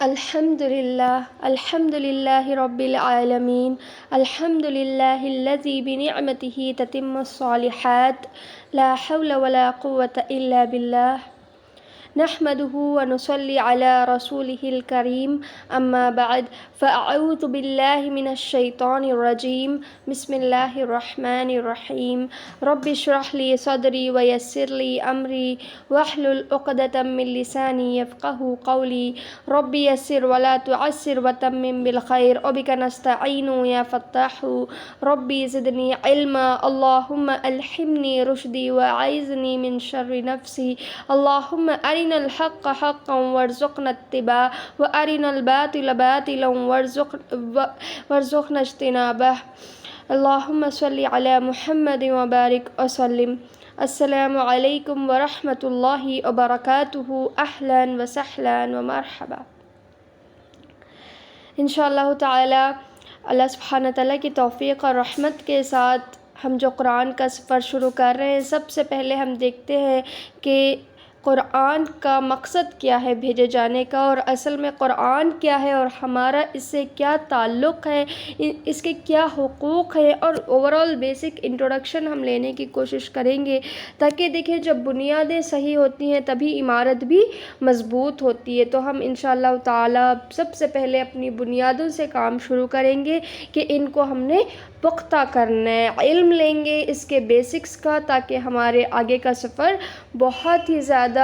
الحمد للہ رب العالمین الحمد للہ الذی بنعمتہ تتم الصالحات لا حول ولا قوة الا باللہ نحمده ونصلي على رسوله الكريم اما بعد فاعوذ باللہ من الشیطان الرجیم بسم اللہ الرحمن الرحیم رب اشرح لي صدری ویسر لي امری واحلل عقدۃ من لسانی یفقهوا قولی رب یسر ولا تعسر وتمم بالخیر وبک نستعین یا فتاح ربی زدنی علما اللہم الہمنی رشدی واعذنی من شر نفسی اللہم ارنا الحق حقا وارزقنا اتباعه وارنا الباطل باطلا وارزقنا اجتنابه اللہم صل علی محمد وبارک وسلم۔ السلام علیکم ورحمۃ اللہ وبرکاتہ، اہلا وسہلا ومرحبا۔ انشاءاللہ تعالی اللہ سبحانہ تعالیٰ کی توفیق اور رحمت کے ساتھ ہم جو قرآن کا سفر شروع کر رہے ہیں، سب سے پہلے ہم دیکھتے ہیں کہ قرآن کا مقصد کیا ہے بھیجے جانے کا، اور اصل میں قرآن کیا ہے اور ہمارا اس سے کیا تعلق ہے، اس کے کیا حقوق ہیں، اور اوورآل بیسک انٹروڈکشن ہم لینے کی کوشش کریں گے تاکہ دیکھیں جب بنیادیں صحیح ہوتی ہیں تبھی عمارت بھی مضبوط ہوتی ہے۔ تو ہم انشاءاللہ تعالی سب سے پہلے اپنی بنیادوں سے کام شروع کریں گے کہ ان کو ہم نے پختہ کرنا ہے، علم لیں گے اس کے بیسکس کا، تاکہ ہمارے آگے کا سفر بہت ہی زیادہ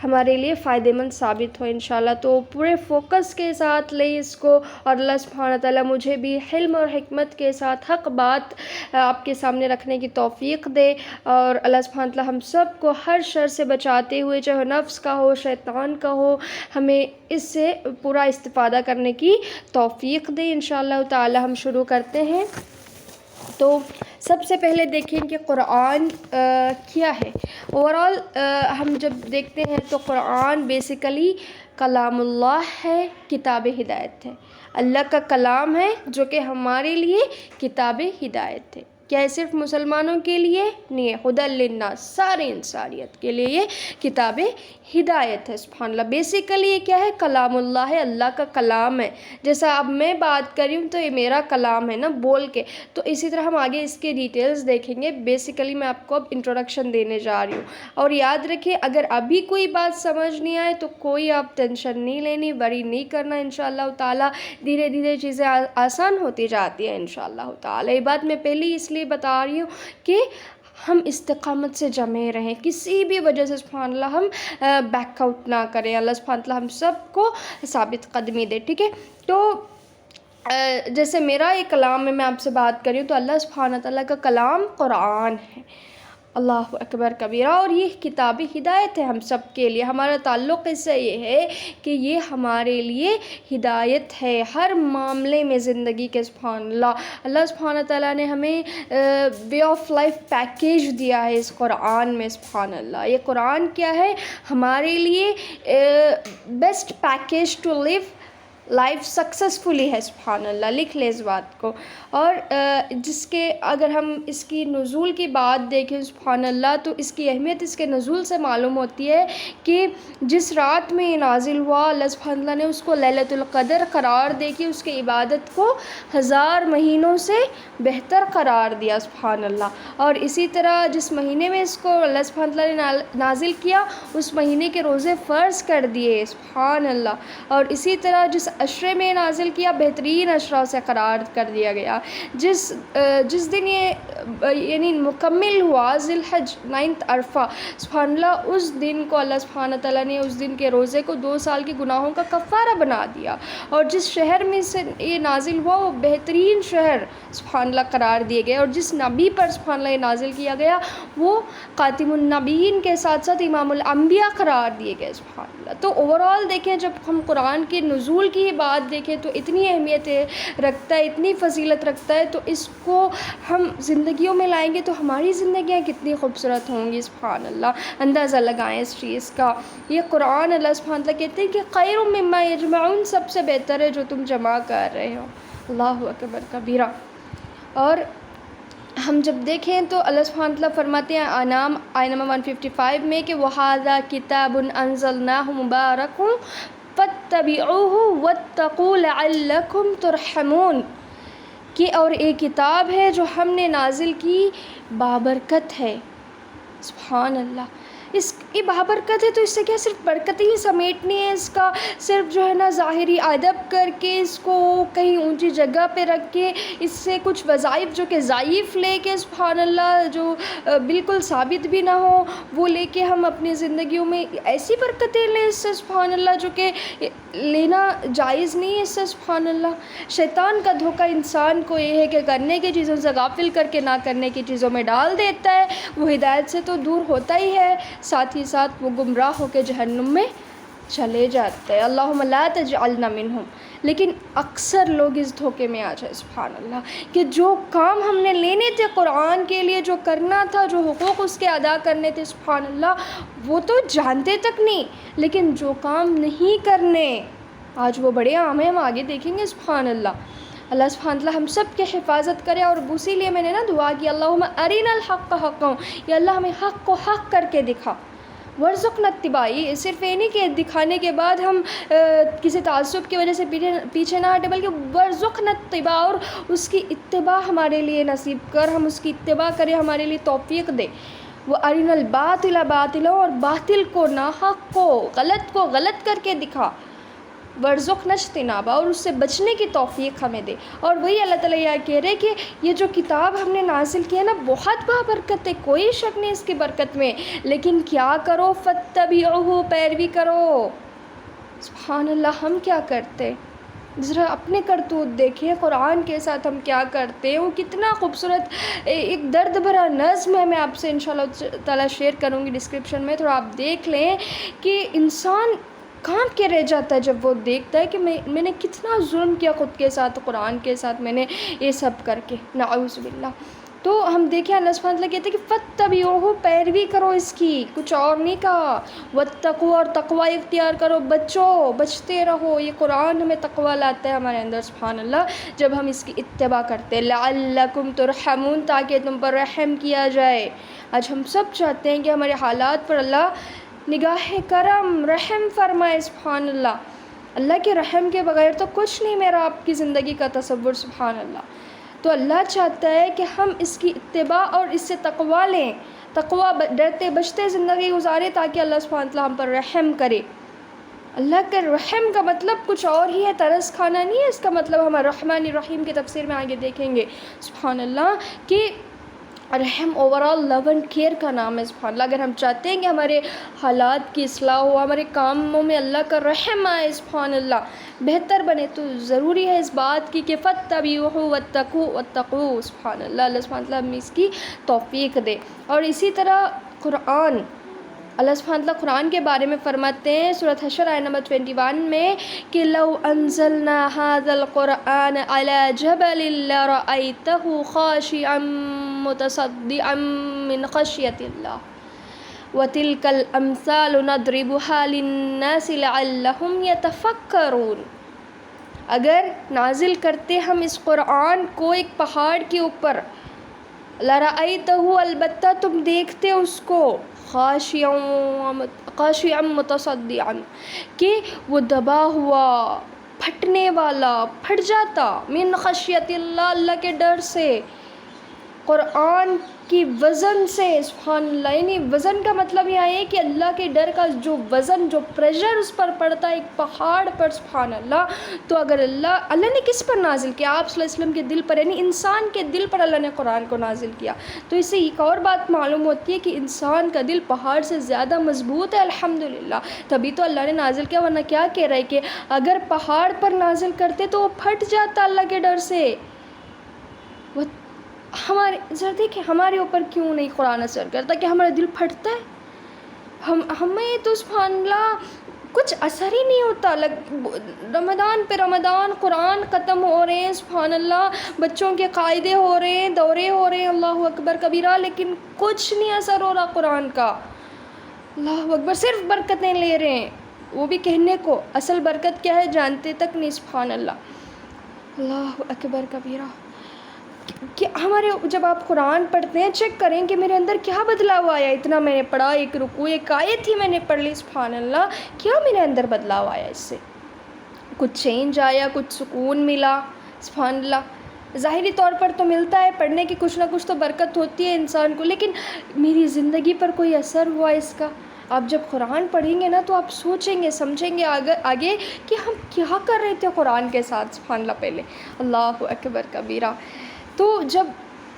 ہمارے لیے فائدہ مند ثابت ہو انشاءاللہ۔ تو پورے فوکس کے ساتھ لیں اس کو، اور اللہ سبحانہ تعالیٰ مجھے بھی حلم اور حکمت کے ساتھ حق بات آپ کے سامنے رکھنے کی توفیق دے، اور اللہ سبحانہ تعالیٰ ہم سب کو ہر شر سے بچاتے ہوئے، چاہے نفس کا ہو شیطان کا ہو، ہمیں اس سے پورا استفادہ کرنے کی توفیق دے انشاءاللہ تعالیٰ۔ ہم شروع کرتے ہیں۔ تو سب سے پہلے دیکھیں کہ قرآن کیا ہے۔ اوورآل ہم جب دیکھتے ہیں تو قرآن بیسیکلی کلام اللہ ہے، کتاب ہدایت ہے، اللہ کا کلام ہے جو کہ ہمارے لیے کتاب ہدایت ہے۔ کیا ہے؟ صرف مسلمانوں کے لیے نہیں ہے، ہدی للناس، سارے انسانیت کے لیے یہ کتاب ہدایت ہے۔ سبحان اللہ، بیسیکلی یہ کیا ہے؟ کلام اللہ ہے، اللہ کا کلام ہے۔ جیسا اب میں بات کر رہی ہوں تو یہ میرا کلام ہے نا، بول کے، تو اسی طرح ہم آگے اس کے ڈیٹیلز دیکھیں گے۔ بیسیکلی میں آپ کو اب انٹروڈکشن دینے جا رہی ہوں، اور یاد رکھیں اگر ابھی کوئی بات سمجھ نہیں آئے تو کوئی آپ ٹینشن نہیں لینی، وری نہیں کرنا انشاءاللہ تعالیٰ، دھیرے دھیرے چیزیں آسان ہوتی جاتی ہیں انشاءاللہ تعالیٰ۔ یہ بات میں پہلے اس لیے بتا رہی ہوں کہ ہم استقامت سے جمے رہیں، کسی بھی وجہ سے سبحان اللہ ہم بیک آؤٹ نہ کریں، اللہ سبحانہ اللہ ہم سب کو ثابت قدمی دے، ٹھیک ہے۔ تو جیسے میرا یہ کلام ہے، میں آپ سے بات کر رہی ہوں، تو اللہ سبحانہ تعالیٰ کا کلام قرآن ہے، اللہ اکبر کبیرہ، اور یہ کتاب ہدایت ہے ہم سب کے لیے۔ ہمارا تعلق اس سے یہ ہے کہ یہ ہمارے لیے ہدایت ہے ہر معاملے میں زندگی کے۔ سبحان اللہ، اللہ سبحانہ تعالیٰ نے ہمیں وے آف لائف پیکیج دیا ہے اس قرآن میں۔ سبحان اللہ، یہ قرآن کیا ہے؟ ہمارے لیے best package to live life successfully ہے۔ سبحان اللہ، لکھ لیں اس بات کو۔ اور جس کے اگر ہم اس کی نزول کی بات دیکھیں سبحان اللہ، تو اس کی اہمیت اس کے نزول سے معلوم ہوتی ہے کہ جس رات میں یہ نازل ہوا، اللہ سبحانہ اللہ نے اس کو لیلۃ القدر قرار دے کے اس کی عبادت کو 1000 مہینوں سے بہتر قرار دیا۔ سبحان اللہ، اور اسی طرح جس مہینے میں اس کو اللہ سبحانہ اللہ نے نازل کیا، اس مہینے کے روزے فرض کر دیے۔ سبحان اللہ، اور اسی طرح جس عشرے میں نازل کیا، بہترین عشرہ سے قرار کر دیا گیا۔ جس دن یہ یعنی مکمل ہوا ذی الحج 9 عرفہ، سبحان اللہ، اس دن کو اللہ سبحانہ تعالیٰ نے اس دن کے روزے کو 2 سال کے گناہوں کا کفارہ بنا دیا۔ اور جس شہر میں سے یہ نازل ہوا وہ بہترین شہر سبحان اللہ قرار دیے گئے، اور جس نبی پر سبحان اللہ یہ نازل کیا گیا وہ خاتم النبیین کے ساتھ ساتھ امام الانبیاء قرار دیے گئے۔ سبحان اللہ۔ تو اوورآل دیکھیں جب ہم قرآن کے نزول کی بات دیکھیں تو اتنی اہمیت رکھتا ہے، اتنی فضیلت رکھتا ہے، تو اس کو ہم زندگیوں میں لائیں گے تو ہماری زندگیاں کتنی خوبصورت ہوں گی۔ سبحان اللہ، اندازہ لگائیں اس چیز کا۔ یہ قرآن اللہ سبحانہ اللہ کہتے ہیں کہ خیر مما یجمعون، سب سے بہتر ہے جو تم جمع کر رہے ہو، اللہ اکبر کبیرہ۔ اور ہم جب دیکھیں تو اللہ سبحانہ وتعالیٰ فرماتے ہیں انعام آیہ نمبر 155 میں کہ وَهَذَا كِتَابٌ أَنزَلْنَاهُ مُبَارَكٌ فَاتَّبِعُوهُ وَاتَّقُوا لَعَلَّكُمْ تُرْحَمُونَ کہ اور ایک کتاب ہے جو ہم نے نازل کی بابرکت ہے. سبحان اللہ. یہ بابرکت ہے تو اس سے کیا صرف برکت ہی سمیٹنی ہے، اس کا صرف جو ہے نا ظاہری ادب کر کے اس کو کہیں اونچی جگہ پہ رکھ کے اس سے کچھ وظائف جو کہ ضعیف لے کے سبحان اللہ جو بالکل ثابت بھی نہ ہو وہ لے کے ہم اپنی زندگیوں میں ایسی برکتیں لیں اس سے سبحان اللہ جو کہ لینا جائز نہیں ہے اس سے سبحان اللہ. شیطان کا دھوکہ انسان کو یہ ہے کہ کرنے کی چیزوں سے غافل کر کے نہ کرنے کی چیزوں میں ڈال دیتا ہے. وہ ہدایت سے تو دور ہوتا ہی ہے، ساتھ ہی ساتھ وہ گمراہ ہو کے جہنم میں چلے جاتے ہیں. اللہم لا تجعلنا منہم. لیکن اکثر لوگ اس دھوکے میں آ جائے سبحان اللہ کہ جو کام ہم نے لینے تھے قرآن کے لیے، جو کرنا تھا، جو حقوق اس کے ادا کرنے تھے سبحان اللہ وہ تو جانتے تک نہیں، لیکن جو کام نہیں کرنے آج وہ بڑے عام ہیں. ہم آگے دیکھیں گے سبحان اللہ. اللہ سبحانہ تعالیٰ ہم سب کے حفاظت کرے. اور اسی لیے میں نے نا دعا کی اللہم ارنا الحق حقا، یا اللہ ہمیں حق کو حق کر کے دکھا. ورزقنا اتباع. صرف یہ نہیں کہ دکھانے کے بعد ہم کسی تعصب کی وجہ سے پیچھے نہ ہٹے، بلکہ ورزقنا اتباع، اور اس کی اتباع ہمارے لیے نصیب کر، ہم اس کی اتباع کریں، ہمارے لیے توفیق دے. وہ ارنا الباطل باطلا، اور باطل کو ناحق کو غلط کر کے دکھا. ورزقنا اجتنابا، اور اس سے بچنے کی توفیق ہمیں دے. اور وہی اللہ تعالیٰ یہ کہہ رہے کہ یہ جو کتاب ہم نے نازل کی ہے نا بہت بابرکت ہے، کوئی شک نہیں اس کی برکت میں، لیکن کیا کرو فاتبعوہ، پیروی کرو. سبحان اللہ. ہم کیا کرتے ذرا اپنے کرتوت دیکھیں، قرآن کے ساتھ ہم کیا کرتے ہیں. وہ کتنا خوبصورت ایک درد بھرا نظم ہے، میں آپ سے انشاءاللہ تعالیٰ شیئر کروں گی ڈسکرپشن میں، تھوڑا آپ دیکھ لیں کہ انسان کانپ کے رہ جاتا ہے جب وہ دیکھتا ہے کہ میں نے کتنا ظلم کیا خود کے ساتھ، قرآن کے ساتھ میں نے یہ سب کر کے، نعوذ باللہ. تو ہم دیکھیں اللہ سبحانہ وتعالیٰ کہتے ہیں کہ فاتبعوہ، پیروی کرو اس کی، کچھ اور نہیں کہا. واتقوا، اور تقوی اختیار کرو، بچتے رہو. یہ قرآن ہمیں تقوی لاتا ہے ہمارے اندر سبحان اللہ جب ہم اس کی اتباع کرتے ہیں. لعلکم ترحمون، تاکہ تم پر رحم کیا جائے. آج ہم سب چاہتے ہیں کہ ہمارے حالات پر اللہ نگاہ کرم رحم فرمائے سبحان اللہ. اللہ کے رحم کے بغیر تو کچھ نہیں میرا آپ کی زندگی کا تصور سبحان اللہ. تو اللہ چاہتا ہے کہ ہم اس کی اتباع اور اس سے تقوی لیں، تقوی ڈرتے بچتے زندگی گزارے تاکہ اللہ سبحانہ تعالیٰ ہم پر رحم کرے. اللہ کے رحم کا مطلب کچھ اور ہی ہے، ترس کھانا نہیں ہے اس کا مطلب. ہم الرحمن الرحیم کی تفسیر میں آگے دیکھیں گے سبحان اللہ کہ رحم اوورال لو اینڈ کیئر کا نام ہے سبحان اللہ. اگر ہم چاہتے ہیں کہ ہمارے حالات کی اصلاح ہو، ہمارے کاموں میں اللہ کا رحم آئے سبحان اللہ، بہتر بنے، تو ضروری ہے اس بات کی کہ فاتبعوہ واتقوا سبحان اللہ. اللہ سبحانہ اللہ ہمیں اس کی توفیق دے. اور اسی طرح قرآن، اللہ سبحانہ اللہ قرآن کے بارے میں فرماتے ہیں سورۃ حشر آیت نمبر 21 میں کہ لو انزلنا هذا القرآن على جبل لرأيته خاشعا متصدعا من خشية الله وتلك الأمثال نضربها للناس لعلهم يتفكرون. اگر نازل کرتے ہم اس قرآن کو ایک پہاڑ کے اوپر، لرأيته، البتہ تم دیکھتے اس کو، خاشعا متصدعا، کہ وہ دبا ہوا، پھٹنے والا، پھٹ جاتا، من خشیت اللہ، اللہ کے ڈر سے، قرآن کی وزن سے سبحان اللہ. یعنی وزن کا مطلب یہ ہے کہ اللہ کے ڈر کا جو وزن، جو پریشر اس پر پڑتا ہے ایک پہاڑ پر سبحان اللہ. تو اگر اللہ نے کس پر نازل کیا؟ آپ صلی اللہ علیہ وسلم کے دل پر، یعنی انسان کے دل پر اللہ نے قرآن کو نازل کیا. تو اس سے ایک اور بات معلوم ہوتی ہے کہ انسان کا دل پہاڑ سے زیادہ مضبوط ہے الحمدللہ. تبھی تو اللہ نے نازل کیا، ورنہ کیا کہہ رہا ہے کہ اگر پہاڑ پر نازل کرتے تو وہ پھٹ جاتا اللہ کے ڈر سے. ہمارے ذرا دیکھیں ہمارے اوپر کیوں نہیں قرآن اثر کرتا کہ ہمارا دل پھٹتا ہے. ہمیں تو سبحان اللہ کچھ اثر ہی نہیں ہوتا. رمضان پہ رمضان قرآن ختم ہو رہے ہیں سبحان اللہ، بچوں کے قاعدے ہو رہے ہیں، دورے ہو رہے ہیں، اللہ اکبر کبیرہ، لیکن کچھ نہیں اثر ہو رہا قرآن کا. اللہ اکبر، صرف برکتیں لے رہے ہیں، وہ بھی کہنے کو، اصل برکت کیا ہے جانتے تک نہیں سبحان اللہ. اللہ اکبر کبیرہ. کہ ہمارے جب آپ قرآن پڑھتے ہیں چیک کریں کہ میرے اندر کیا بدلاؤ آیا. اتنا میں نے پڑھا، ایک رکوع ایک آیت ہی میں نے پڑھ لی سبحان اللہ، کیا میرے اندر بدلاؤ آیا اس سے؟ کچھ چینج آیا، کچھ سکون ملا، سبحان اللہ۔ ظاہری طور پر تو ملتا ہے، پڑھنے کی کچھ نہ کچھ تو برکت ہوتی ہے انسان کو، لیکن میری زندگی پر کوئی اثر ہوا اس کا؟ آپ جب قرآن پڑھیں گے نا تو آپ سوچیں گے، سمجھیں گے آگے کہ ہم کیا کر رہے تھے قرآن کے ساتھ، سبحان اللہ۔ پہلے اللہ اکبر کبیرہ۔ تو جب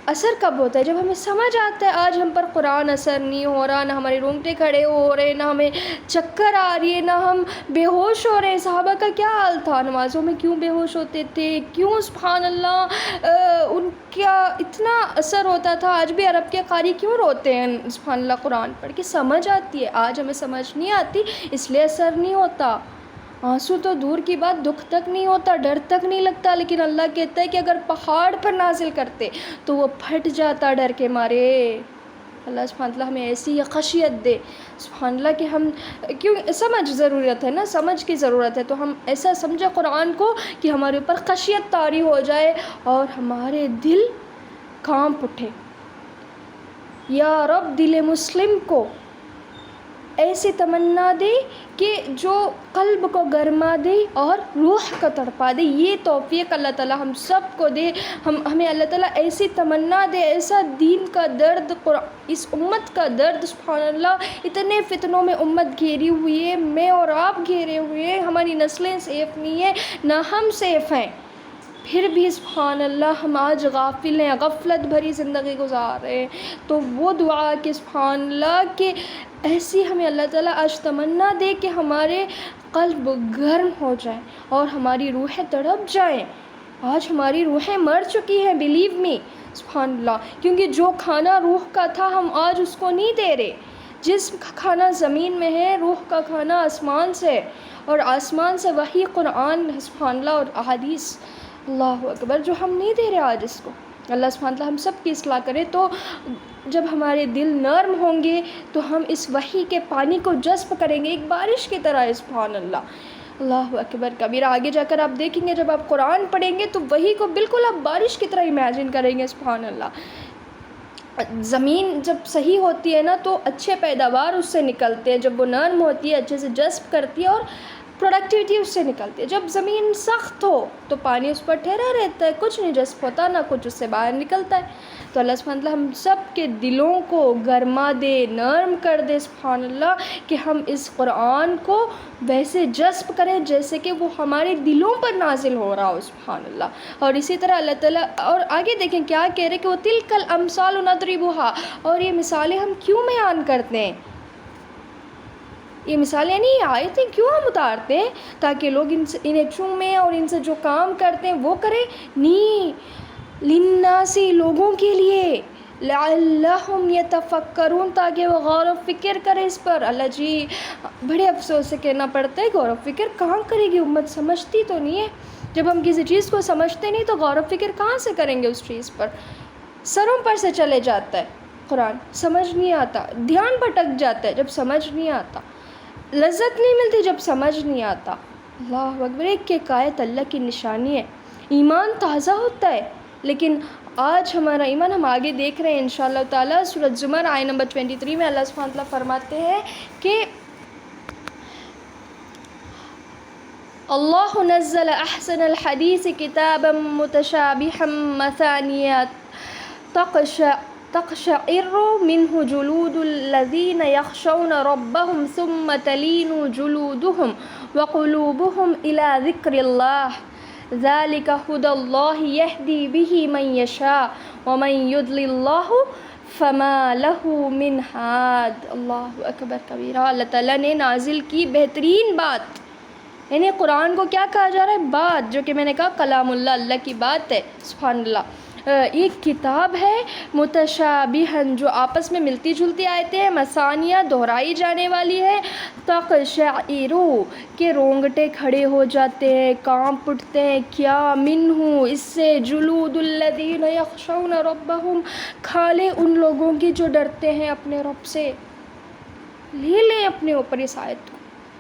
اثر کب ہوتا ہے؟ جب ہمیں سمجھ آتا ہے آج ہم پر قرآن اثر نہیں ہو رہا، نہ ہمارے رونگٹے کھڑے ہو رہے، نہ ہمیں چکر آ رہی ہے، نہ ہم بے ہوش ہو رہے ہیں۔ صحابہ کا کیا حال تھا؟ نمازوں میں کیوں بے ہوش ہوتے تھے؟ کیوں سبحان اللہ ان کا اتنا اثر ہوتا تھا؟ آج بھی عرب کے قاری کیوں روتے ہیں سبحان اللہ قرآن پڑھ کے؟ سمجھ آتی ہے۔ آج ہمیں سمجھ نہیں آتی، اس لیے اثر نہیں ہوتا۔ آنسو تو دور کی بات، دکھ تک نہیں ہوتا، ڈر تک نہیں لگتا، لیکن اللہ کہتا ہے کہ اگر پہاڑ پر نازل کرتے تو وہ پھٹ جاتا ڈر کے مارے۔ اللہ سبحانہ اللہ ہمیں ایسی خشیت دے سبحان اللہ کہ ہم کیوں سمجھ ضرورت ہے نا، سمجھ کی ضرورت ہے، تو ہم ایسا سمجھے قرآن کو کہ ہمارے اوپر خشیت طاری ہو جائے اور ہمارے دل کانپ اٹھے۔ یا رب دل مسلم کو ایسی تمنا دے کہ جو قلب کو گرما دے اور روح کو تڑپا دے۔ یہ توفیق اللہ تعالیٰ ہم سب کو دے۔ ہمیں اللہ تعالیٰ ایسی تمنا دے، ایسا دین کا درد، اس امت کا درد سبحان اللہ۔ اتنے فتنوں میں امت گھیری ہوئی ہے، میں اور آپ گھیرے ہوئے ہیں، ہماری نسلیں سیف نہیں ہیں، نہ ہم سیف ہیں، پھر بھی سبحان اللہ ہم آج غافل ہیں، غفلت بھری زندگی گزار رہے ہیں۔ تو وہ دعا کہ سبحان اللہ کہ ایسی ہمیں اللہ تعالیٰ آج تمنا دے کہ ہمارے قلب گرم ہو جائیں اور ہماری روحیں تڑپ جائیں۔ آج ہماری روحیں مر چکی ہیں، بلیو می سبحان اللہ، کیونکہ جو کھانا روح کا تھا ہم آج اس کو نہیں دے رہے۔ جسم کا کھانا زمین میں ہے، روح کا کھانا آسمان سے ہے، اور آسمان سے وحی قرآن سبحان اللہ اور احادیث اللہ اکبر، جو ہم نہیں دے رہے آج اس کو۔ اللہ سبحانہ اللہ ہم سب کی اصلاح کرے۔ تو جب ہمارے دل نرم ہوں گے تو ہم اس وحی کے پانی کو جذب کریں گے، ایک بارش کی طرح ہے سبحان اللہ۔ اللہ اکبر کبیرہ۔ آگے جا کر آپ دیکھیں گے جب آپ قرآن پڑھیں گے تو وحی کو بالکل آپ بارش کی طرح امیجن کریں گے سبحان اللہ۔ زمین جب صحیح ہوتی ہے نا تو اچھے پیداوار اس سے نکلتے ہیں، جب وہ نرم ہوتی ہے اچھے سے جذب کرتی ہے اور پروڈکٹیوٹی اس سے نکلتی ہے۔ جب زمین سخت ہو تو پانی اس پر ٹھہرا رہتا ہے، کچھ نہیں جذب ہوتا، نہ کچھ اس سے باہر نکلتا ہے۔ تو اللہ سبحانہ اللہ ہم سب کے دلوں کو گرما دے، نرم کر دے سبحان اللہ، کہ ہم اس قرآن کو ویسے جذب کریں جیسے کہ وہ ہمارے دلوں پر نازل ہو رہا ہو سبحان اللہ۔ اور اسی طرح اللہ تعالیٰ اور آگے دیکھیں کیا کہہ رہے کہ وہ تلک الامثال نضربها، اور یہ مثالیں ہم کیوں بیان کرتے ہیں؟ یہ مثالیں نہیں آیتیں کیوں ہم اتارتے ہیں؟ تاکہ لوگ انہیں چومیں اور ان سے جو کام کرتے ہیں وہ کریں؟ نہیں، للناسی لوگوں کے لیے، لعلہم یتفکرون تاکہ وہ غور و فکر کرے اس پر۔ اللہ جی بڑے افسوس سے کہنا پڑتا ہے غور و فکر کہاں کرے گی امت، سمجھتی تو نہیں ہے۔ جب ہم کسی چیز کو سمجھتے نہیں تو غور و فکر کہاں سے کریں گے اس چیز پر؟ سروں پر سے چلے جاتا ہے قرآن، سمجھ نہیں آتا، دھیان بھٹک جاتا ہے جب سمجھ نہیں آتا، لذت نہیں ملتی جب سمجھ نہیں آتا۔ اللہ اکبر، ایک ایک آیت اللہ کی نشانی ہے، ایمان تازہ ہوتا ہے۔ لیکن آج ہمارا ایمان، ہم آگے دیکھ رہے ہیں انشاءاللہ تعالیٰ سورۃ زمر آیت نمبر 23 میں اللہ سبحانہ وتعالیٰ فرماتے ہیں کہ اللہ نزل احسن الحدیث کتابا متشابہا مثانیہ تقشعر منه جلود الذين يخشون ربهم ثم تلين جلودهم وقلوبهم إلى ذكر الله ذلك هدى الله يهدي به من يشاء ومن يضلل الله فما له من هاد۔ اللہ اکبر کبیرہ۔ اللہ تعالیٰ نے نازل کی بہترین بات، یعنی قرآن کو کیا کہا جا رہا ہے؟ بات، جو کہ میں نے کہا کلام اللہ، اللہ کی بات ہے سبحان اللہ۔ ایک کتاب ہے متشابہن، جو آپس میں ملتی جلتی آیتیں ہیں، مثانیہ دہرائی جانے والی ہے، تقشعر کہ رونگٹے کھڑے ہو جاتے ہیں، کانپ اٹھتے ہیں، کیا منہ اس سے، جلود الذین یخشون ربہم کھالے ان لوگوں کی جو ڈرتے ہیں اپنے رب سے۔ لے لیں اپنے اوپر اس آیت کو،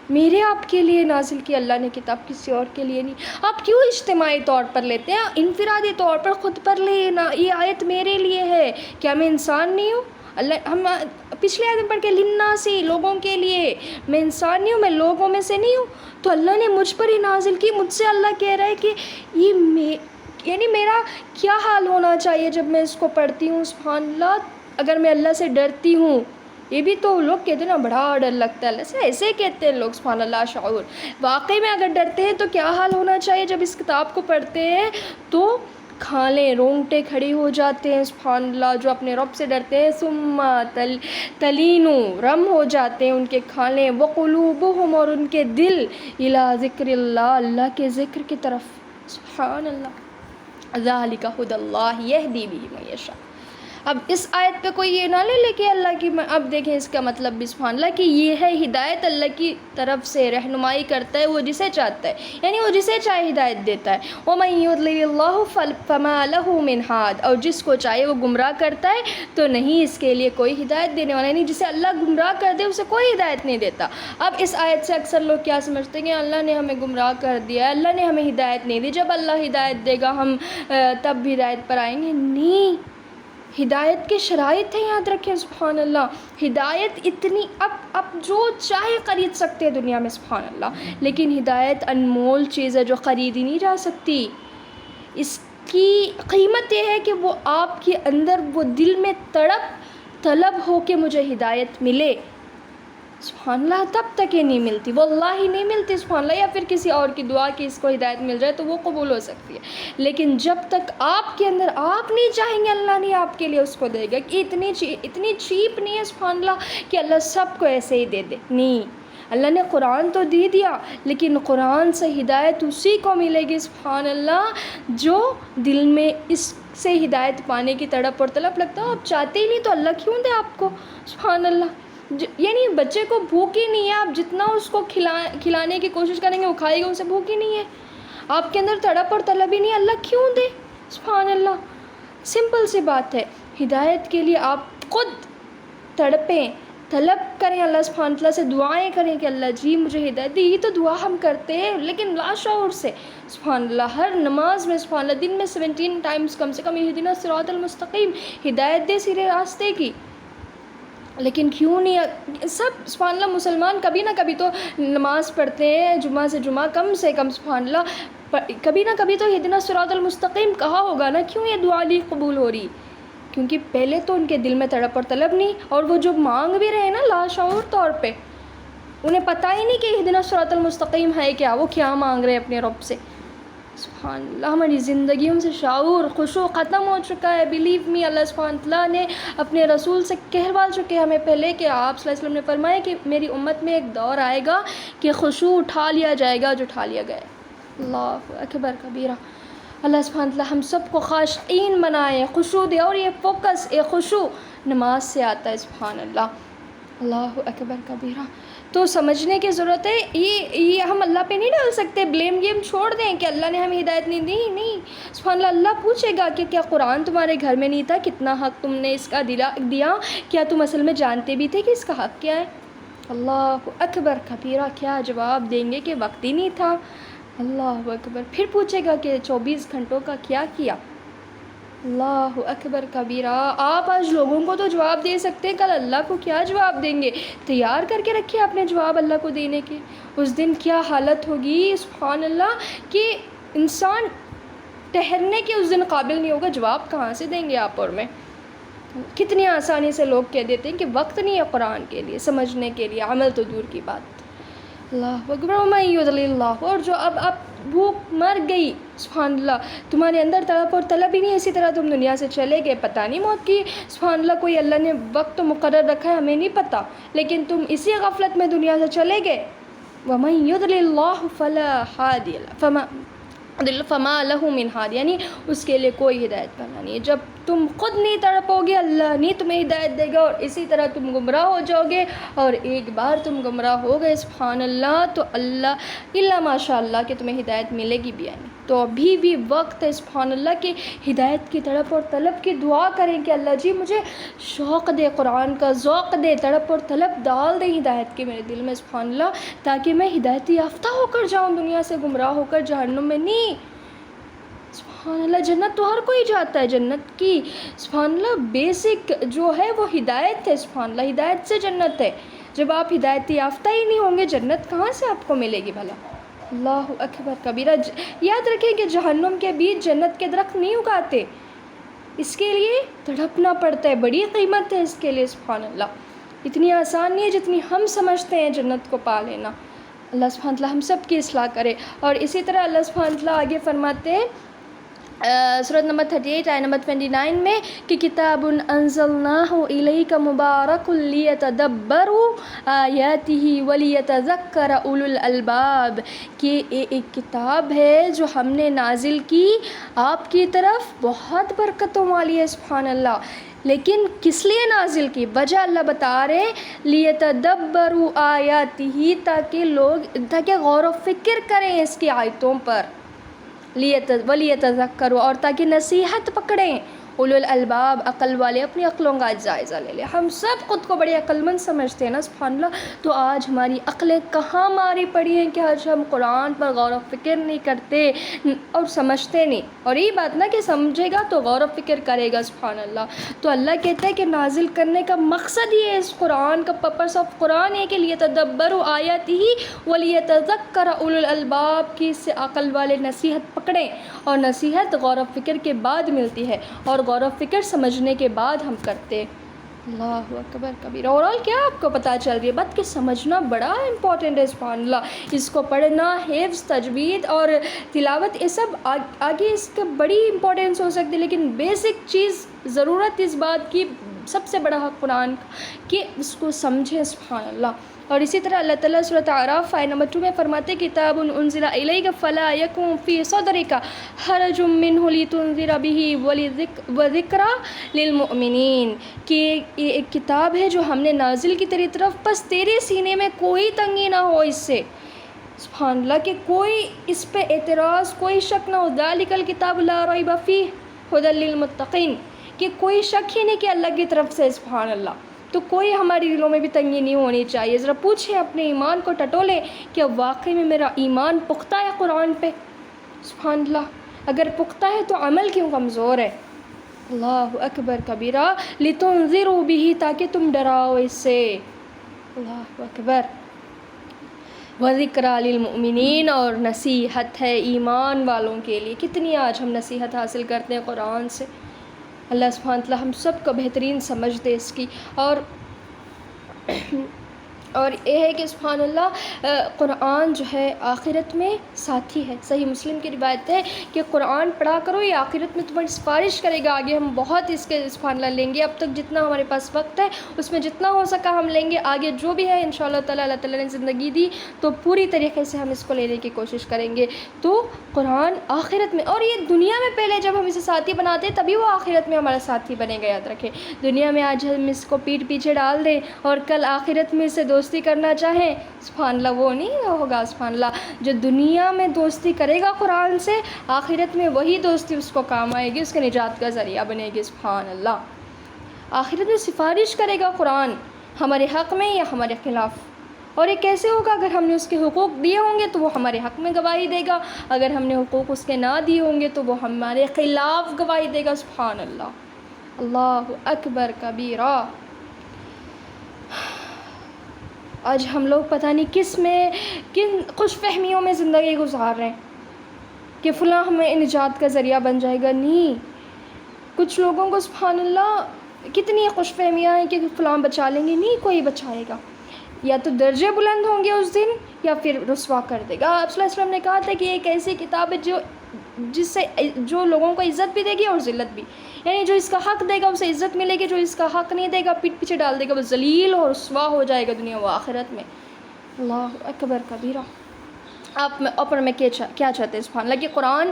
میرے آپ کے لیے نازل کی اللہ نے کتاب، کسی اور کے لیے نہیں۔ آپ کیوں اجتماعی طور پر لیتے ہیں؟ انفرادی طور پر خود پر لینا، یہ آیت میرے لیے ہے، کیا میں انسان نہیں ہوں؟ اللہ ہم پچھلے آیت میں پڑھ کے للناسی، لوگوں کے لیے، میں انسان نہیں ہوں، میں لوگوں میں سے نہیں ہوں، تو اللہ نے مجھ پر ہی نازل کی. مجھ سے اللہ کہہ رہا ہے کہ یہ یعنی میرا کیا حال ہونا چاہیے جب میں اس کو پڑھتی ہوں. سبحان اللہ. اگر میں اللہ سے ڈرتی ہوں، یہ بھی تو لوگ کہتے ہیں نا بڑا ڈر لگتا ہے اللہ سے، ایسے کہتے ہیں لوگ. سبحان اللہ. شعور واقعی میں اگر ڈرتے ہیں تو کیا حال ہونا چاہیے جب اس کتاب کو پڑھتے ہیں تو کھالیں رونگٹے کھڑی ہو جاتے ہیں. سبحان اللہ. جو اپنے رب سے ڈرتے ہیں ثم تلینو رم ہو جاتے ہیں ان کے کھالیں، وقلوبہم اور ان کے دل الی ذکر اللہ، اللہ کے ذکر کی طرف. سبحان اللہ. ذالک ھدی اللہ یہدی بہ من یشاء. اب اس آیت پہ کوئی یہ نہ لے کہ اللہ کی، اب دیکھیں اس کا مطلب بھی سبحان اللہ کہ یہ ہے ہدایت اللہ کی طرف سے، رہنمائی کرتا ہے وہ جسے چاہتا ہے، یعنی وہ جسے چاہے ہدایت دیتا ہے. وَمَن يُضْلِلِ اللَّهُ فَمَا لَهُ مِنْ هَادٍ. اور جس کو چاہے وہ گمراہ کرتا ہے تو نہیں اس کے لیے کوئی ہدایت دینے والا، یعنی جسے اللہ گمراہ کر دے اسے کوئی ہدایت نہیں دیتا. اب اس آیت سے اکثر لوگ کیا سمجھتے ہیں کہ اللہ نے ہمیں گمراہ کر دیا ہے، اللہ نے ہمیں ہدایت نہیں دی، جب اللہ ہدایت دے گا ہم تب بھی ہدایت پر آئیں گے. نہیں، ہدایت کے شرائط ہیں، یاد رکھیں. سبحان اللہ. ہدایت اتنی اب جو چاہے خرید سکتے ہیں دنیا میں. سبحان اللہ. لیکن ہدایت انمول چیز ہے جو خریدی نہیں جا سکتی. اس کی قیمت یہ ہے کہ وہ آپ کے اندر وہ دل میں طلب ہو کہ مجھے ہدایت ملے. سبحان اللہ. تب تک یہ نہیں ملتی، واللہ نہیں ملتی. سبحان اللہ. یا پھر کسی اور کی دعا کہ اس کو ہدایت مل جائے تو وہ قبول ہو سکتی ہے، لیکن جب تک آپ کے اندر آپ نہیں چاہیں گے اللہ نہیں آپ کے لیے اس کو دے گا. کہ اتنی چیپ نہیں ہے سبحان اللہ کہ اللہ سب کو ایسے ہی دے دے. نہیں، اللہ نے قرآن تو دے دیا، لیکن قرآن سے ہدایت اسی کو ملے گی سبحان اللہ جو دل میں اس سے ہدایت پانے کی تڑپ اور طلب لگتا ہو. آپ چاہتے ہی نہیں تو اللہ کیوں دے آپ کو. سبحان اللہ. یعنی بچے کو بھوک ہی نہیں ہے، آپ جتنا اس کو کھلانے کی کوشش کریں گے وہ کھائے گا، اسے بھوک ہی نہیں ہے. آپ کے اندر تڑپ اور طلب ہی نہیں، اللہ کیوں دے. سبحان اللہ. سمپل سی بات ہے. ہدایت کے لیے آپ خود تڑپیں، طلب کریں اللہ سبحانہ تعالیٰ سے، دعائیں کریں کہ اللہ جی مجھے ہدایت دی. یہ تو دعا ہم کرتے ہیں لیکن لا شعور سے. سبحان اللہ. ہر نماز میں سبحان اللہ دن میں 17 ٹائمز کم سے کم اہدنا الصراط المستقیم، ہدایت دے سیدھے راستے کی. لیکن کیوں نہیں سب سبحان اللہ مسلمان کبھی نہ کبھی تو نماز پڑھتے ہیں، جمعہ سے جمعہ کم سے کم سبحان اللہ کبھی نہ کبھی تو اہدنا الصراط المستقیم کہا ہوگا نا. کیوں یہ دعا نہیں قبول ہو رہی؟ کیونکہ پہلے تو ان کے دل میں تڑپ اور طلب نہیں، اور وہ جو مانگ بھی رہے ہیں نا لاشعور طور پہ انہیں پتہ ہی نہیں کہ اہدنا الصراط المستقیم ہے کیا، وہ کیا مانگ رہے ہیں اپنے رب سے. سبحان اللہ. ہماری زندگیوں سے شعور خشوع ختم ہو چکا ہے. بلیو می اللہ سبحانہ تعالیٰ نے اپنے رسول سے کہلوا چکے ہمیں پہلے کہ آپ صلی اللہ علیہ وسلم نے فرمایا کہ میری امت میں ایک دور آئے گا کہ خشوع اٹھا لیا جائے گا جو اٹھا لیا گیا ہے. اللہ اکبر کبیرہ. اللہ سبحانہ تعالیٰ ہم سب کو خاشعین بنائے، خشوع دے. اور یہ فوکس خشوع نماز سے آتا ہے. سبحان اللہ. اللہ اکبر کبیرہ. تو سمجھنے کی ضرورت ہے. یہ ہم اللہ پہ نہیں ڈال سکتے، بلیم گیم چھوڑ دیں کہ اللہ نے ہمیں ہدایت نہیں دی. نہیں سبحان اللہ. اللہ پوچھے گا کہ کیا قرآن تمہارے گھر میں نہیں تھا، کتنا حق تم نے اس کا دیا، کیا تم اصل میں جانتے بھی تھے کہ اس کا حق کیا ہے. اللہ اکبر کبیرہ. کیا جواب دیں گے کہ وقت ہی نہیں تھا. اللہ اکبر. پھر پوچھے گا کہ 24 گھنٹوں کا کیا کیا. اللہ اکبر کبیرہ. آپ آج لوگوں کو تو جواب دے سکتے ہیں، کل اللہ کو کیا جواب دیں گے. تیار کر کے رکھیں اپنے جواب اللہ کو دینے کے. اس دن کیا حالت ہوگی سبحان اللہ کہ انسان ٹھہرنے کے اس دن قابل نہیں ہوگا. جواب کہاں سے دیں گے آپ اور میں. کتنی آسانی سے لوگ کہہ دیتے ہیں کہ وقت نہیں ہے قرآن کے لیے، سمجھنے کے لیے، عمل تو دور کی بات. اللہ اکبر. وَمَن يُضْلِلِ اللَّهُ. اور جو اب بھوک مر گئی سبحان اللہ، تمہارے اندر طلب اور طلب ہی نہیں، اسی طرح تم دنیا سے چلے گئے. پتہ نہیں موت کی سبحان اللہ کوئی اللہ نے وقت تو مقرر رکھا ہے ہمیں نہیں پتہ، لیکن تم اسی غفلت میں دنیا سے چلے گئے. وَمَن يُضْلِلِ اللَّهُ فَلَا هَادِيَ لَهُ فما لَهُ مِنْ هَادٍ. یعنی اس کے لیے کوئی ہدایت والا نہیں ہے. جب تم خود نہیں تڑپو گے اللہ نہیں تمہیں ہدایت دے گا، اور اسی طرح تم گمراہ ہو جاؤ گے. اور ایک بار تم گمراہ ہو گئے سبحان اللہ تو اللہ ماشاء اللہ کہ تمہیں ہدایت ملے گی بھی نہیں. تو ابھی بھی وقت ہے سبحان اللہ کہ ہدایت کی تڑپ اور طلب کی دعا کریں کہ اللہ جی مجھے شوق دے، قرآن کا ذوق دے، تڑپ اور طلب ڈال دے ہدایت کے میرے دل میں سبحان اللہ، تاکہ میں ہدایت یافتہ ہو کر جاؤں دنیا سے گمراہ ہو کر جہنم میں. نہیں سبحان اللہ، جنت تو ہر کوئی جاتا ہے، جنت کی سبحان اللہ بیسک جو ہے وہ ہدایت ہے، سبحان اللہ ہدایت سے جنت ہے۔ جب آپ ہدایت یافتہ ہی نہیں ہوں گے جنت کہاں سے آپ کو ملے گی بھلا؟ اللہ اکبر کبیرہ۔ یاد رکھیں کہ جہنم کے بیج جنت کے درخت نہیں اگاتے، اس کے لیے تڑپنا پڑتا ہے، بڑی قیمت ہے اس کے لیے، سبحان اللہ۔ اتنی آسان نہیں ہے جتنی ہم سمجھتے ہیں جنت کو پا لینا۔ اللہ سبحانہ تعالیٰ ہم سب کی اصلاح کرے۔ اور اسی طرح اللہ سبحانہ تعالیٰ آگے فرماتے ہیں سورۃ نمبر 38 آیت نمبر 29 میں کہ کتاب انزلناہ الیک مبارک لیتدبروا آیاتہ ولیتذکر اولو الالباب، کہ ایک کتاب ہے جو ہم نے نازل کی آپ کی طرف، بہت برکتوں والی ہے، سبحان اللہ۔ لیکن کس لیے نازل کی؟ وجہ اللہ بتا رہے ہیں لیتدبروا آیاتہ، تاکہ غور و فکر کریں اس کی آیتوں پر، ولیتذکروا، اور تاکہ نصیحت پکڑیں، اولو الالباب، عقل والے اپنی عقلوں کا جائزہ لے لیں۔ ہم سب خود کو بڑے عقل مند سمجھتے ہیں نا، سبحان اللہ، تو آج ہماری عقلیں کہاں ماری پڑی ہیں کہ آج ہم قرآن پر غور و فکر نہیں کرتے اور سمجھتے نہیں۔ اور یہ بات نا کہ سمجھے گا تو غور و فکر کرے گا، سبحان اللہ۔ تو اللہ کہتا ہے کہ نازل کرنے کا مقصد یہ ہے، اس قرآن کا پرپس آف قرآن ہے کہ لیتدبروا آیاتہ ولیتذکر اولو الالباب، کی اس سے عقل والے نصیحت پکڑیں، اور نصیحت غور و فکر کے بعد ملتی ہے، اور غور و فکر سمجھنے کے بعد ہم کرتے۔ اللہ اکبر کبیر۔ اوورال کیا آپ کو پتہ چل رہی ہے بات کہ سمجھنا بڑا امپورٹنٹ ہے، سبحان اللہ۔ اس کو پڑھنا، حفظ، تجوید اور تلاوت، یہ سب آگے اس کا بڑی امپورٹنس ہو سکتی ہے، لیکن بیسک چیز ضرورت اس بات کی، سب سے بڑا حق قرآن کہ اس کو سمجھیں، سبحان اللہ۔ اور اسی طرح اللہ تعالیٰ سورۃ اعراف آیت نمبر 2 میں فرماتے کتاب انزل الیک فلا یکن فی صدرک حرج منہ لتنذر بہ وذکری للمؤمنین، کہ یہ ایک کتاب ہے جو ہم نے نازل کی تیری طرف، بس تیرے سینے میں کوئی تنگی نہ ہو اس سے، سبحان اللہ، کہ کوئی اس پہ اعتراض، کوئی شک نہ ہو۔ ذالک الکتاب لا ریب فیہ ھدی للمتقین، کہ کوئی شک ہی نہیں کہ اللہ کی طرف سے، سبحان اللہ۔ تو کوئی ہماری دلوں میں بھی تنگی نہیں ہونی چاہیے۔ ذرا پوچھیں اپنے ایمان کو، ٹٹولیں کہ واقعی میں میرا ایمان پختہ ہے قرآن پہ، سبحان اللہ۔ اگر پختہ ہے تو عمل کیوں کمزور ہے؟ اللہ اکبر کبیرہ۔ لتنذروا بہ، تاکہ تم ڈراؤ اس سے، اللہ اکبر، وذکری للمؤمنین، اور نصیحت ہے ایمان والوں کے لیے۔ کتنی آج ہم نصیحت حاصل کرتے ہیں قرآن سے، اللہ سبحانہ تعالیٰ ہم سب کو بہترین سمجھ دے اس کی۔ اور یہ ہے کہ سبحان اللہ قرآن جو ہے آخرت میں ساتھی ہے۔ صحیح مسلم کی روایت ہے کہ قرآن پڑھا کرو، یہ آخرت میں تمہاری سفارش کرے گا۔ آگے ہم بہت اس کے سبحان اللہ لیں گے، اب تک جتنا ہمارے پاس وقت ہے اس میں جتنا ہو سکا ہم لیں گے، آگے جو بھی ہے انشاءاللہ تعالیٰ اللہ تعالیٰ نے زندگی دی تو پوری طریقے سے ہم اس کو لینے کی کوشش کریں گے۔ تو قرآن آخرت میں، اور یہ دنیا میں پہلے جب ہم اسے ساتھی بناتے ہیں تبھی وہ آخرت میں ہمارا ساتھی بنے گا، یاد رکھیں۔ دنیا میں آج ہم اس کو پیٹھ پیچھے ڈال دیں اور کل آخرت میں اسے دوستی کرنا چاہیں، سبحان اللہ، وہ نہیں ہوگا، سبحان اللہ۔ جو دنیا میں دوستی کرے گا قرآن سے، آخرت میں وہی دوستی اس کو کام آئے گی، اس کے نجات کا ذریعہ بنے گی، سبحان اللہ۔ آخرت میں سفارش کرے گا قرآن ہمارے حق میں یا ہمارے خلاف، اور یہ کیسے ہوگا؟ اگر ہم نے اس کے حقوق دیے ہوں گے تو وہ ہمارے حق میں گواہی دے گا، اگر ہم نے حقوق اس کے نہ دیے ہوں گے تو وہ ہمارے خلاف گواہی دے گا، سبحان اللہ۔ اللہ اکبر کبیرہ۔ آج ہم لوگ پتہ نہیں کن خوش فہمیوں میں زندگی گزار رہے ہیں کہ فلاں ہمیں نجات کا ذریعہ بن جائے گا۔ نہیں، کچھ لوگوں کو سبحان اللہ کتنی خوش فہمیاں ہیں کہ فلاں بچا لیں گے، نہیں کوئی بچائے گا، یا تو درجے بلند ہوں گے اس دن یا پھر رسوا کر دے گا۔ آپ صلی اللہ علیہ وسلم نے کہا تھا کہ ایک ایسی کتاب ہے جس سے جو لوگوں کو عزت بھی دے گی اور ذلت بھی، یعنی جو اس کا حق دے گا اسے عزت ملے گی، جو اس کا حق نہیں دے گا پیٹھ پیچھے ڈال دے گا وہ ذلیل اور رسوا ہو جائے گا دنیا و آخرت میں۔ اللہ اکبر کبیرہ۔ آپ میں کیا چاہتے ہیں سبحان اللہ کہ قرآن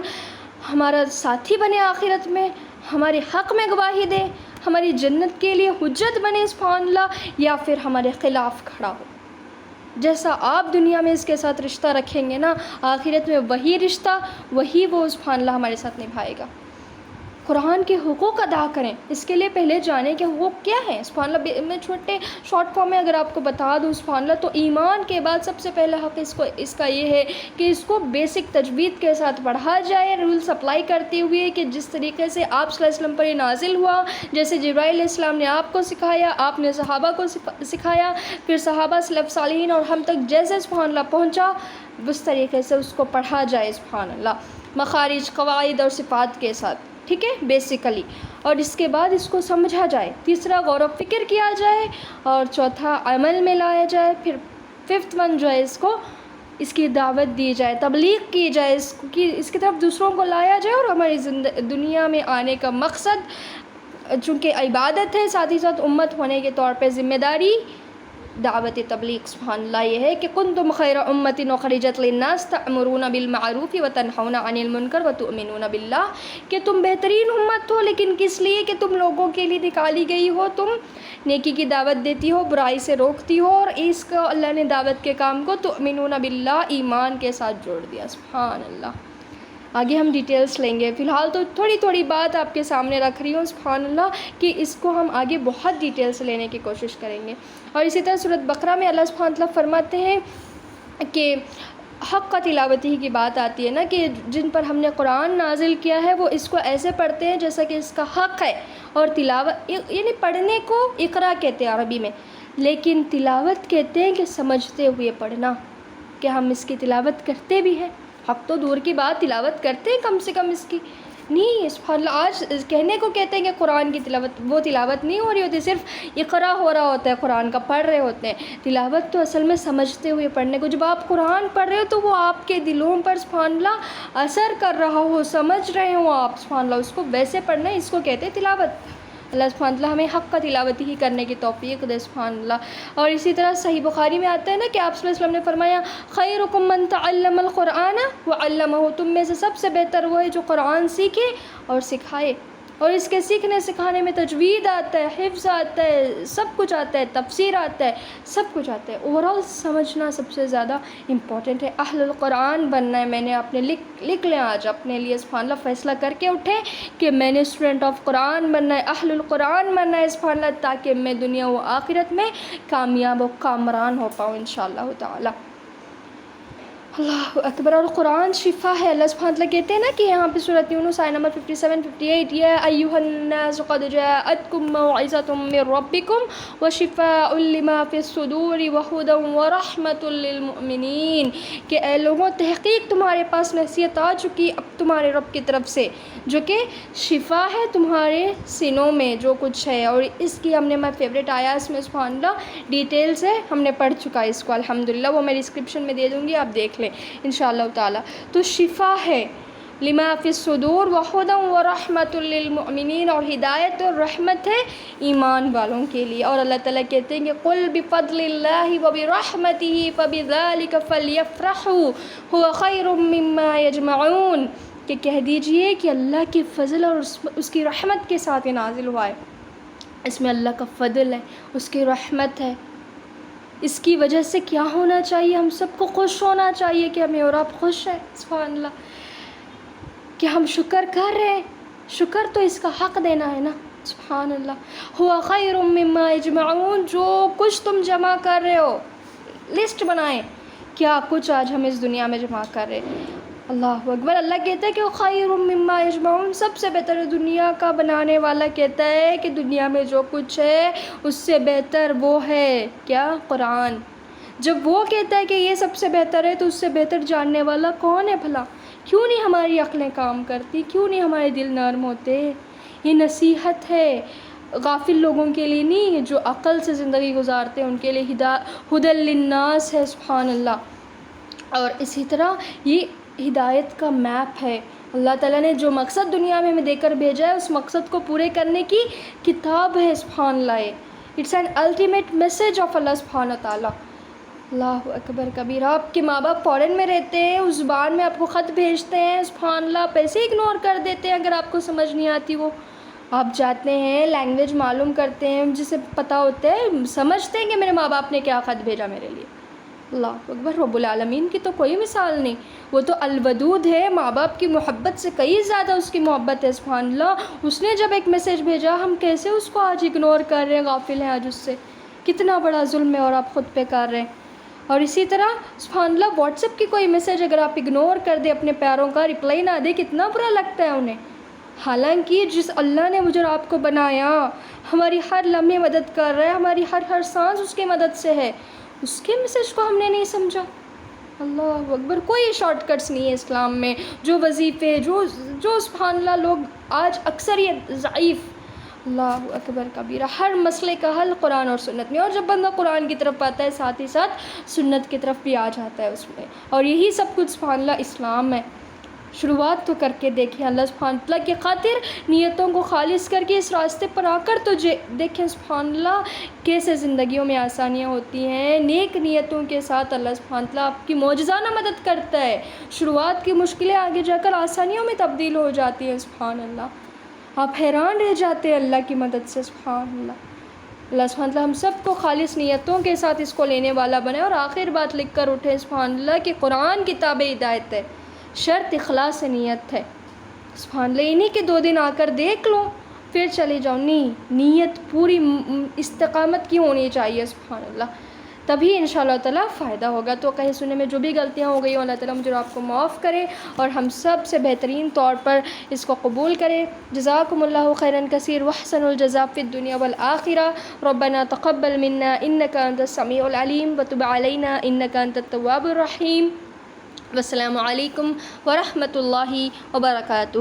ہمارا ساتھی بنے آخرت میں، ہمارے حق میں گواہی دے، ہماری جنت کے لیے حجت بنے سبحان اللہ، یا پھر ہمارے خلاف کھڑا ہو۔ جیسا آپ دنیا میں اس کے ساتھ رشتہ رکھیں گے نا، آخرت میں وہی رشتہ، وہی وہ سبحان اللہ ہمارے ساتھ نبھائے گا۔ قرآن کے حقوق ادا کریں. اس کے لیے پہلے جانیں کہ حقوق کیا ہیں. سبحان اللہ، میں چھوٹے شارٹ فارم میں اگر آپ کو بتا دوں سبحان اللہ، تو ایمان کے بعد سب سے پہلا حق اس کا یہ ہے کہ اس کو بیسک تجوید کے ساتھ پڑھا جائے، رولس اپلائی کرتے ہوئے کہ جس طریقے سے آپ صلی اللہ علیہ وسلم پر یہ نازل ہوا، جیسے جبرائیل علیہ السلام نے آپ کو سکھایا، آپ نے صحابہ کو سکھایا، پھر صحابہ سلف صالحین اور ہم تک جیسے سبحان اللہ پہنچا، اس طریقے سے اس کو پڑھا جائے سبحان اللہ، مخارج، قواعد اور صفات کے ساتھ. ٹھیک ہے بیسیکلی. اور اس کے بعد اس کو سمجھا جائے. تیسرا غور و فکر کیا جائے، اور چوتھا عمل میں لایا جائے. پھر ففتھ ون جو ہے اس کی دعوت دی جائے، تبلیغ کی جائے، اس کی طرف دوسروں کو لایا جائے. اور ہماری دنیا میں آنے کا مقصد چونکہ عبادت ہے، ساتھ ہی ساتھ امت ہونے کے طور پہ ذمہ داری دعوت تبلیغ سبحان اللہ یہ ہے کہ کنتم خیر امۃ اخرجت للناس تأمرون بالمعروف وتنہون عن المنکر وتؤمنون باللہ، کہ تم بہترین امت ہو، لیکن کس لیے کہ تم لوگوں کے لیے نکالی گئی ہو، تم نیکی کی دعوت دیتی ہو، برائی سے روکتی ہو. اور اس کو اللہ نے دعوت کے کام کو تؤمنون باللہ ایمان کے ساتھ جوڑ دیا سبحان اللہ. آگے ہم ڈیٹیلز لیں گے، فی الحال تو تھوڑی تھوڑی بات آپ کے سامنے رکھ رہی ہوں سبحان اللہ، کہ اس کو ہم آگے بہت ڈیٹیلز لینے کی کوشش کریں گے. اور اسی طرح سورۃ بقرہ میں اللہ سبحانہ وتعالیٰ فرماتے ہیں کہ حق کا تلاوتی کی بات آتی ہے نا، کہ جن پر ہم نے قرآن نازل کیا ہے وہ اس کو ایسے پڑھتے ہیں جیسا کہ اس کا حق ہے. اور تلاوت یعنی پڑھنے کو اقرا کہتے ہیں عربی میں، لیکن تلاوت کہتے ہیں کہ سمجھتے ہوئے پڑھنا، کہ ہم اس کی تلاوت کرتے بھی ہیں. حق تو دور کی بات، تلاوت کرتے ہیں کم سے کم اس کی نہیں سبحان اللہ. آج کہنے کو کہتے ہیں کہ قرآن کی تلاوت، وہ تلاوت نہیں ہو رہی ہوتی، صرف اقرا ہو رہا ہوتا ہے، قرآن کا پڑھ رہے ہوتے ہیں. تلاوت تو اصل میں سمجھتے ہوئے پڑھنے کو. جب آپ قرآن پڑھ رہے ہو تو وہ آپ کے دلوں پر سبحان اللہ اثر کر رہا ہو، سمجھ رہے ہو آپ سبحان اللہ، اس کو ویسے پڑھنا ہے، اس کو کہتے ہیں تلاوت. اللہ سبحانہ اللہ ہمیں حق کا تلاوت ہی کرنے کی توفیق دے سبحان اللہ. اور اسی طرح صحیح بخاری میں آتا ہے نا کہ آپ صلی اللہ علیہ وسلم نے فرمایا خیرکم من تعلم القرآن وعلمہ، تم میں سے سب سے بہتر وہ ہے جو قرآن سیکھے اور سکھائے. اور اس کے سیکھنے سکھانے میں تجوید آتا ہے، حفظ آتا ہے، سب کچھ آتا ہے، تفسیر آتا ہے، سب کچھ آتا ہے. اوورال سمجھنا سب سے زیادہ امپورٹنٹ ہے. اہل القرآن بننا ہے. میں نے اپنے لکھ لیں آج اپنے لیے سبحان اللہ، فیصلہ کر کے اٹھیں کہ میں نے اسٹوڈنٹ آف قرآن بننا ہے، اہل القرآن بننا ہے سبحان اللہ، تاکہ میں دنیا و آخرت میں کامیاب و کامران ہو پاؤں انشاءاللہ تعالی. اللہ اکبر. اور قرآن شفا ہے. اللہ سبحانہ وتعالیٰ کہتے ہیں نا کہ یہاں پہ سورۃ یونس آیہ نمبر 57-58 یا ایھا الناس قد جاءتکم موعظۃ من ربکم وشفاء لما فی الصدور وہدی ورحمۃ للمؤمنین، کہ اے لوگوں تحقیق تمہارے پاس نصیحت آ چکی اب تمہارے رب کی طرف سے، جو کہ شفا ہے تمہارے سینوں میں جو کچھ ہے. اور اس کی ہم نے میں فیوریٹ آیا اس میں سبحان اللہ ڈیٹیل سے ہم نے پڑھ چکا ہے اس کو الحمدللہ، وہ میں ڈسکرپشن میں دے دوں گی، آپ دیکھ لیں انشاءاللہ تعالی. تو شفا ہے لما فی الصدور وہدی ورحمۃ للمؤمنین، اور ہدایت اور رحمت ہے ایمان والوں کے لیے. اور اللہ تعالیٰ کہتے ہیں کہ قل بفضل اللہ وبرحمتہ فبذلک فلیفرحوا ھو خیر مما یجمعون، کہ کہہ دیجئے کہ اللہ کے فضل اور اس کی رحمت کے ساتھ یہ نازل ہوا ہے. اس میں اللہ کا فضل ہے، اس کی رحمت ہے. اس کی وجہ سے کیا ہونا چاہیے؟ ہم سب کو خوش ہونا چاہیے کہ ہمیں اور آپ خوش ہیں سبحان اللہ، کہ ہم شکر کر رہے ہیں. شکر تو اس کا حق دینا ہے نا سبحان اللہ. ھو خیر مما یجمعون، جو کچھ تم جمع کر رہے ہو لسٹ بنائیں کیا کچھ آج ہم اس دنیا میں جمع کر رہے ہیں. اللہ اکبر. اللہ کہتا ہے کہ خیر مما یجمعون، سب سے بہتر دنیا کا بنانے والا کہتا ہے کہ دنیا میں جو کچھ ہے اس سے بہتر وہ ہے کیا؟ قرآن. جب وہ کہتا ہے کہ یہ سب سے بہتر ہے تو اس سے بہتر جاننے والا کون ہے بھلا؟ کیوں نہیں ہماری عقلیں کام کرتی؟ کیوں نہیں ہمارے دل نرم ہوتے؟ یہ نصیحت ہے غافل لوگوں کے لیے نہیں، جو عقل سے زندگی گزارتے ہیں ان کے لیے ھدی للناس ہے سبحان اللہ. اور اسی طرح یہ ہدایت کا میپ ہے. اللہ تعالیٰ نے جو مقصد دنیا میں ہمیں دے کر بھیجا ہے اس مقصد کو پورے کرنے کی کتاب ہے سبحان اللہ. It's an ultimate message of اللہ سبحانہ تعالیٰ. اللہ اکبر کبیر. آپ کے ماں باپ فارن میں رہتے ہیں، اس زبان میں آپ کو خط بھیجتے ہیں سبحان اللہ، پیسے اگنور کر دیتے ہیں اگر آپ کو سمجھ نہیں آتی. وہ آپ جاتے ہیں لینگویج معلوم کرتے ہیں، جسے پتہ ہوتا ہے، سمجھتے ہیں کہ میرے ماں باپ نے کیا خط بھیجا میرے لیے. اللہ اکبر، رب العالمین کی تو کوئی مثال نہیں، وہ تو الودود ہے، ماں باپ کی محبت سے کئی زیادہ اس کی محبت ہے، سبحان اللہ۔ اس نے جب ایک میسیج بھیجا، ہم کیسے اس کو آج اگنور کر رہے ہیں، غافل ہیں آج اس سے، کتنا بڑا ظلم ہے اور آپ خود پہ کر رہے ہیں۔ اور اسی طرح سبحان اللہ واٹس ایپ کی کوئی میسیج اگر آپ اگنور کر دیں، اپنے پیاروں کا رپلائی نہ دیں، کتنا برا لگتا ہے انہیں، حالانکہ جس اللہ نے مجھے اور آپ کو بنایا، ہماری ہر لمحے مدد کر رہا ہے، ہماری ہر سانس اس کی مدد سے ہے، اس کے میسیج کو ہم نے نہیں سمجھا۔ اللہ اکبر، کوئی شارٹ کٹس نہیں ہے اسلام میں، جو وظیفے جو سبحان اللہ لوگ آج اکثریت ضعیف، اللہ اکبر کبیرہ، ہر مسئلے کا حل قرآن اور سنت میں، اور جب بندہ قرآن کی طرف آتا ہے ساتھ ہی ساتھ سنت کی طرف بھی آ جاتا ہے اس میں، اور یہی سب کچھ سبحان اللہ اسلام ہے۔ شروعات تو کر کے دیکھیں، اللہ سبحان اللہ کی خاطر نیتوں کو خالص کر کے اس راستے پر آ کر تو دیکھیں سبحان اللہ کیسے زندگیوں میں آسانیاں ہوتی ہیں، نیک نیتوں کے ساتھ اللہ سبحان اللہ آپ کی معجزانہ مدد کرتا ہے، شروعات کی مشکلیں آگے جا کر آسانیوں میں تبدیل ہو جاتی ہیں، سبحان اللہ آپ حیران رہ جاتے ہیں اللہ کی مدد سے، سبحان اللہ۔ اللہ سبحانہ اللہ ہم سب کو خالص نیتوں کے ساتھ اس کو لینے والا بنے، اور آخر بات لکھ کر اٹھے سبحان اللہ کہ قرآن کتاب ہدایت ہے، شرط اخلاص نیت ہے، سبحان اللہ، انہیں کہ 2 دن آ کر دیکھ لو پھر چلے جاؤ، نہیں، نیت پوری استقامت کی ہونی چاہیے، سبحان اللہ، تبھی انشاءاللہ تعالیٰ فائدہ ہوگا۔ تو کہیں سننے میں جو بھی غلطیاں ہو گئی ہوں، اللہ تعالیٰ مجھے اور آپ کو معاف کرے اور ہم سب سے بہترین طور پر اس کو قبول کرے۔ جزاکم اللہ خیراً کثیر واحسن الجزاء فی الدنیا والآخرہ، ربنا تقبل منا انک انت السمیع العلیم وتب علینا انک انت التواب الرحیم، والسلام علیکم ورحمۃ اللہ وبرکاتہ۔